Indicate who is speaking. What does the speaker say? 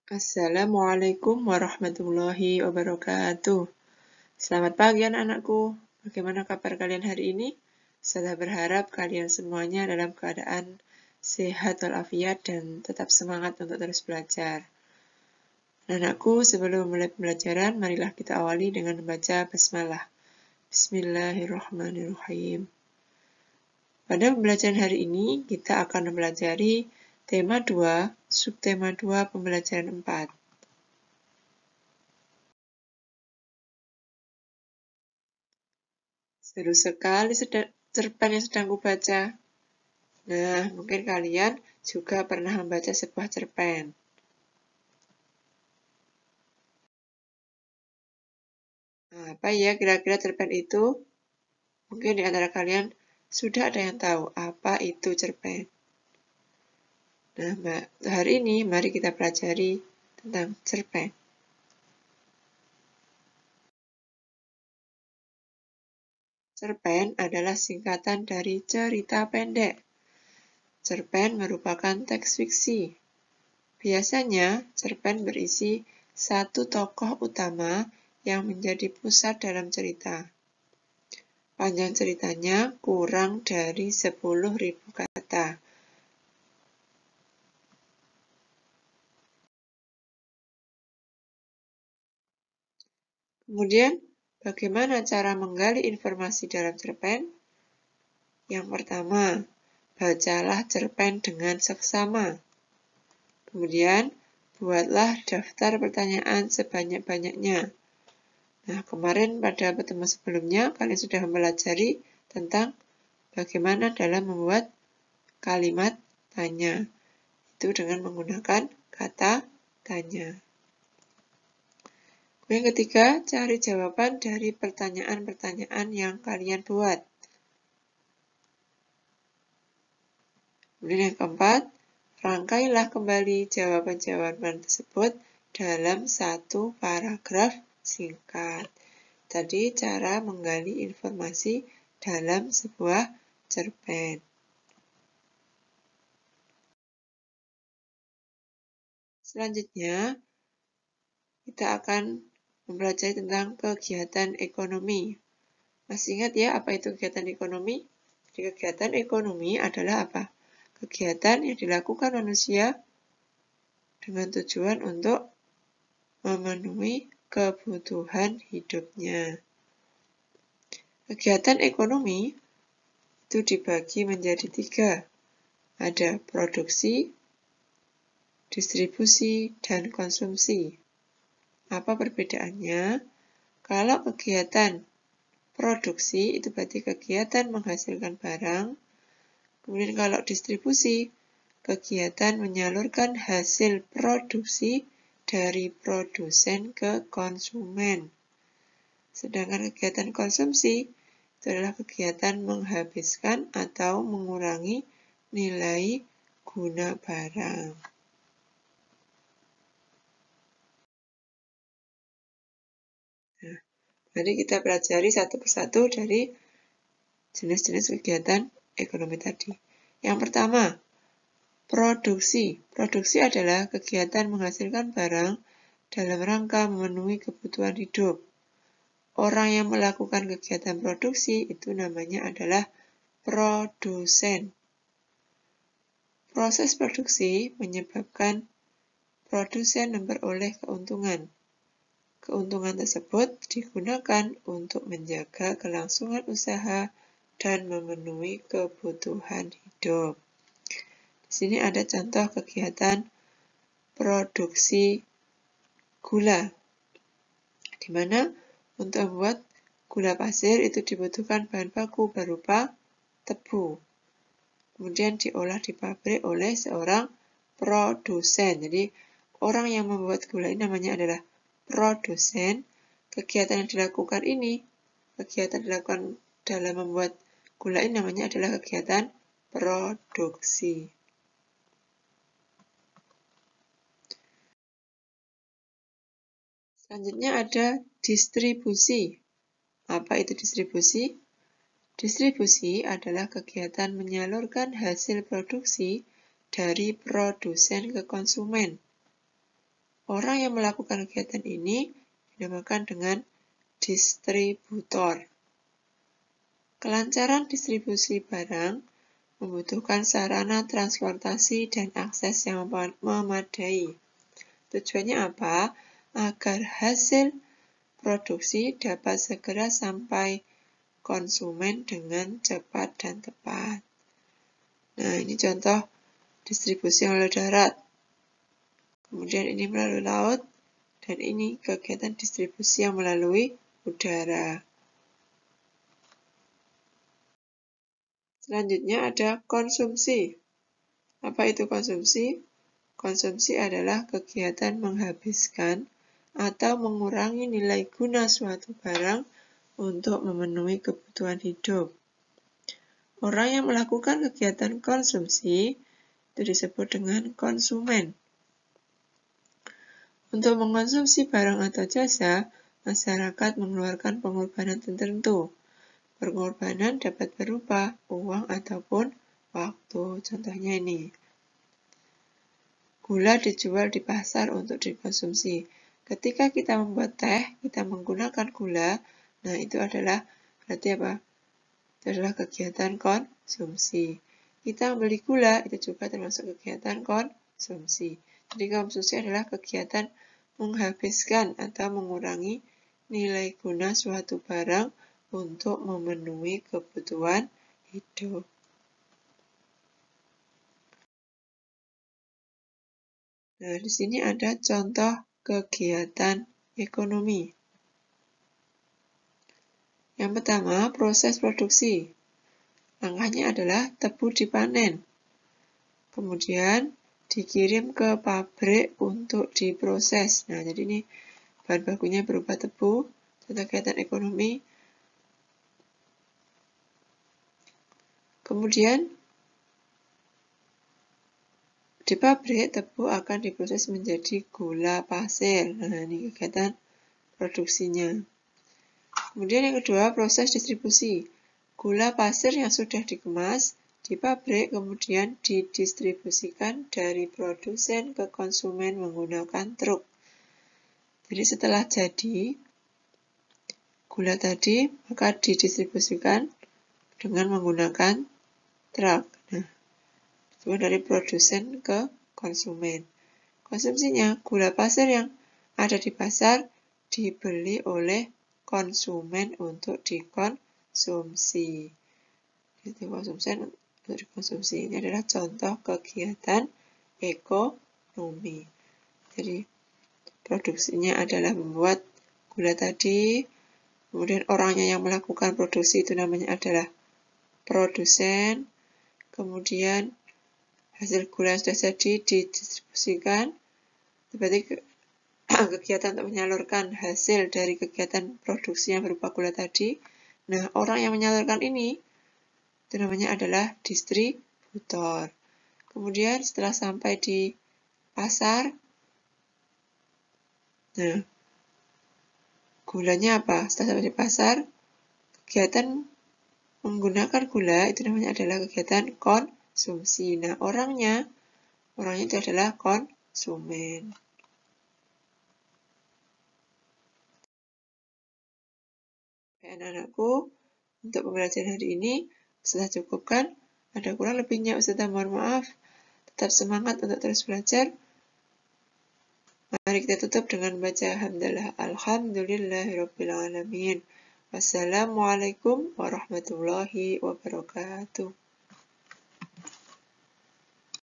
Speaker 1: Assalamualaikum warahmatullahi wabarakatuh. Selamat pagi anak-anakku. Bagaimana kabar kalian hari ini? Saya berharap kalian semuanya dalam keadaan sehat walafiat dan tetap semangat untuk terus belajar. Anak-anakku, sebelum memulai pembelajaran, marilah kita awali dengan membaca basmalah. Bismillahirrahmanirrahim. Pada pembelajaran hari ini, kita akan mempelajari tema 2, subtema 2 pembelajaran 4. Seru sekali cerpen yang sedang kubaca. Nah, mungkin kalian juga pernah membaca sebuah cerpen. Nah, apa ya kira-kira cerpen itu? Mungkin di antara kalian sudah ada yang tahu apa itu cerpen. Nah, hari ini mari kita pelajari tentang cerpen. Cerpen adalah singkatan dari cerita pendek. Cerpen merupakan teks fiksi. Biasanya, cerpen berisi satu tokoh utama yang menjadi pusat dalam cerita. Panjang ceritanya kurang dari 10.000 kata. Kemudian, bagaimana cara menggali informasi dalam cerpen? Yang pertama, bacalah cerpen dengan seksama. Kemudian, buatlah daftar pertanyaan sebanyak-banyaknya. Nah, kemarin pada pertemuan sebelumnya, kalian sudah mempelajari tentang bagaimana dalam membuat kalimat tanya. Itu dengan menggunakan kata tanya. Yang ketiga, cari jawaban dari pertanyaan-pertanyaan yang kalian buat. Kemudian yang keempat, rangkailah kembali jawaban-jawaban tersebut dalam satu paragraf singkat. Tadi cara menggali informasi dalam sebuah cerpen. Selanjutnya, kita akan mempelajari tentang kegiatan ekonomi. Masih ingat ya apa itu kegiatan ekonomi? Jadi kegiatan ekonomi adalah apa? Kegiatan yang dilakukan manusia dengan tujuan untuk memenuhi kebutuhan hidupnya. Kegiatan ekonomi itu dibagi menjadi 3. Ada produksi, distribusi, dan konsumsi. Apa perbedaannya? Kalau kegiatan produksi itu berarti kegiatan menghasilkan barang. Kemudian kalau distribusi, kegiatan menyalurkan hasil produksi dari produsen ke konsumen. Sedangkan kegiatan konsumsi itu adalah kegiatan menghabiskan atau mengurangi nilai guna barang. Nah, mari kita pelajari satu persatu dari jenis-jenis kegiatan ekonomi tadi. Yang pertama, produksi. Produksi adalah kegiatan menghasilkan barang dalam rangka memenuhi kebutuhan hidup. Orang yang melakukan kegiatan produksi itu namanya adalah produsen. Proses produksi menyebabkan produsen memperoleh keuntungan. Keuntungan tersebut digunakan untuk menjaga kelangsungan usaha dan memenuhi kebutuhan hidup. Di sini ada contoh kegiatan produksi gula, di mana untuk membuat gula pasir itu dibutuhkan bahan baku berupa tebu. Kemudian diolah di pabrik oleh seorang produsen. Jadi orang yang membuat gula ini namanya adalah produsen. Kegiatan yang dilakukan dalam membuat gula ini namanya adalah kegiatan produksi. Selanjutnya ada distribusi. Apa itu distribusi? Distribusi adalah kegiatan menyalurkan hasil produksi dari produsen ke konsumen. Orang yang melakukan kegiatan ini dinamakan dengan distributor. Kelancaran distribusi barang membutuhkan sarana transportasi dan akses yang memadai. Tujuannya apa? Agar hasil produksi dapat segera sampai konsumen dengan cepat dan tepat. Nah, ini contoh distribusi melalui darat. Kemudian ini melalui laut, dan ini kegiatan distribusi yang melalui udara. Selanjutnya ada konsumsi. Apa itu konsumsi? Konsumsi adalah kegiatan menghabiskan atau mengurangi nilai guna suatu barang untuk memenuhi kebutuhan hidup. Orang yang melakukan kegiatan konsumsi itu disebut dengan konsumen. Untuk mengkonsumsi barang atau jasa, masyarakat mengeluarkan pengorbanan tertentu. Pengorbanan dapat berupa uang ataupun waktu. Contohnya ini. Gula dijual di pasar untuk dikonsumsi. Ketika kita membuat teh, kita menggunakan gula. Nah, itu adalah berarti apa? Itu adalah kegiatan konsumsi. Kita membeli gula, itu juga termasuk kegiatan konsumsi. Jadi konsumsi adalah kegiatan menghabiskan atau mengurangi nilai guna suatu barang untuk memenuhi kebutuhan hidup. Nah, di sini ada contoh kegiatan ekonomi. Yang pertama, proses produksi. Langkahnya adalah tebu dipanen. Kemudian dikirim ke pabrik untuk diproses. Nah, jadi ini bahan bakunya berupa tebu, contoh kegiatan ekonomi. Kemudian di pabrik, tebu akan diproses menjadi gula pasir. Nah, ini kegiatan produksinya. Kemudian yang kedua, proses distribusi. Gula pasir yang sudah dikemas di pabrik kemudian didistribusikan dari produsen ke konsumen menggunakan truk. Jadi setelah jadi gula tadi, maka didistribusikan dengan menggunakan truk. Nah, itu dari produsen ke konsumen. Konsumsinya, gula pasir yang ada di pasar dibeli oleh konsumen untuk dikonsumsi. Itu konsumen untuk dikonsumsi. Ini adalah contoh kegiatan ekonomi. Jadi produksinya adalah membuat gula tadi, kemudian orangnya yang melakukan produksi itu namanya adalah produsen, kemudian hasil gula yang sudah jadi didistribusikan, berarti kegiatan untuk menyalurkan hasil dari kegiatan produksi yang berupa gula tadi. Nah, orang yang menyalurkan ini itu namanya adalah distributor. Kemudian setelah sampai di pasar, nah, gulanya apa? Setelah sampai di pasar, kegiatan menggunakan gula itu namanya adalah kegiatan konsumsi. Nah, orangnya itu adalah konsumen. Anak-anakku, untuk pembelajaran hari ini sudah cukup kan? Ada kurang lebihnya Ustazah mohon maaf. Tetap semangat untuk terus belajar. Mari kita tutup dengan baca hamdalah. Alhamdulillahirrabbilalamin. Wassalamualaikum warahmatullahi wabarakatuh.